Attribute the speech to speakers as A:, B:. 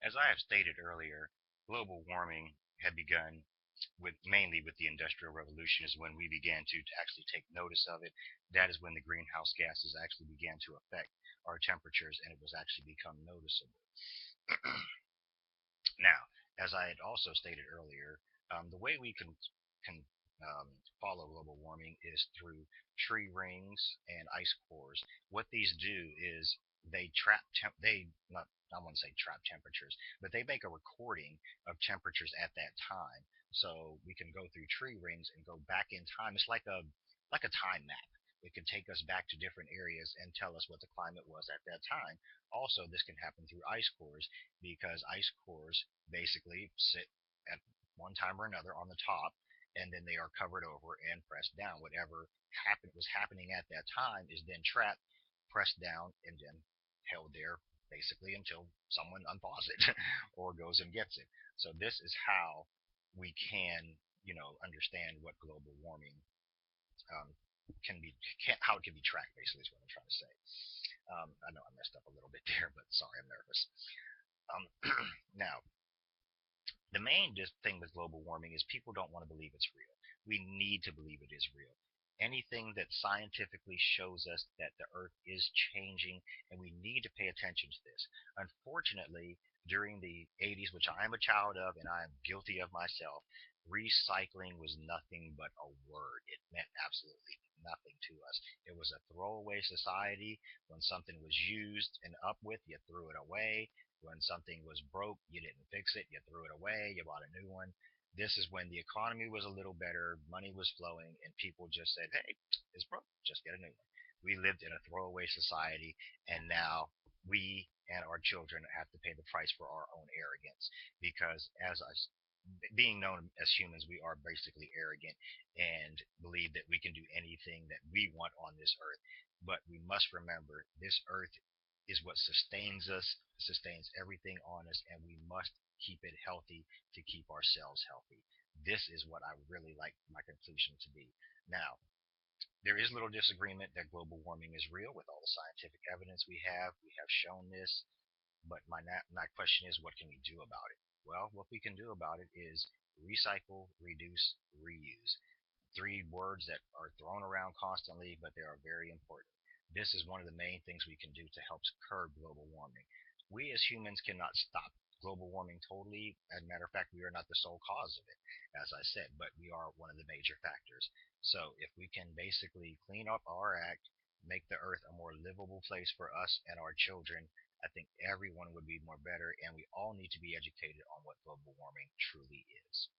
A: As I have stated earlier, global warming had begun mainly with the Industrial Revolution is when we began to actually take notice of it. That is when the greenhouse gases actually began to affect our temperatures and it was actually become noticeable. Now, as I had also stated earlier, the way we can follow global warming is through tree rings and ice cores. What these do is they trap they not I wouldn't say trap temperatures, but they make a recording of temperatures at that time. So we can go through tree rings and go back in time. It's like a time map. It can take us back to different areas and tell us what the climate was at that time. Also, this can happen through ice cores because ice cores basically sit at one time or another on the top and then they are covered over and pressed down. Whatever was happening at that time is then trapped, pressed down, and then held there basically until someone unthaws it or goes and gets it. So this is how we can, understand what global warming um, can be, how it can be tracked. Basically, is what I'm trying to say. I know I messed up a little bit there, but sorry, I'm nervous. Um, now, the main thing with global warming is people don't want to believe it's real. We need to believe it is real. Anything that scientifically shows us that the earth is changing and we need to pay attention to this. Unfortunately, during the 80s, which I am a child of and I am guilty of myself, recycling was nothing but a word. It meant absolutely nothing to us. It was a throwaway society. When something was used and up with, you threw it away. When something was broke, you didn't fix it, you threw it away, you bought a new one. This is when the economy was a little better, money was flowing, and people just said, hey, it's broke, just get a new one. We lived in a throwaway society, and now we and our children have to pay the price for our own arrogance because as us being known as humans, we are basically arrogant and believe that we can do anything that we want on this earth. But we must remember this earth is what sustains us, sustains everything on us, and we must keep it healthy to keep ourselves healthy. This is what I would really like my conclusion to be. Now, there is little disagreement that global warming is real with all the scientific evidence we have. We have shown this, but my question is, what can we do about it? Well, what we can do about it is recycle, reduce, reuse. Three words that are thrown around constantly, but they are very important. This is one of the main things we can do to help curb global warming. We as humans cannot stop global warming totally. As a matter of fact, we are not the sole cause of it, as I said, but we are one of the major factors. So if we can basically clean up our act, make the earth a more livable place for us and our children, I think everyone would be more better, and we all need to be educated on what global warming truly is.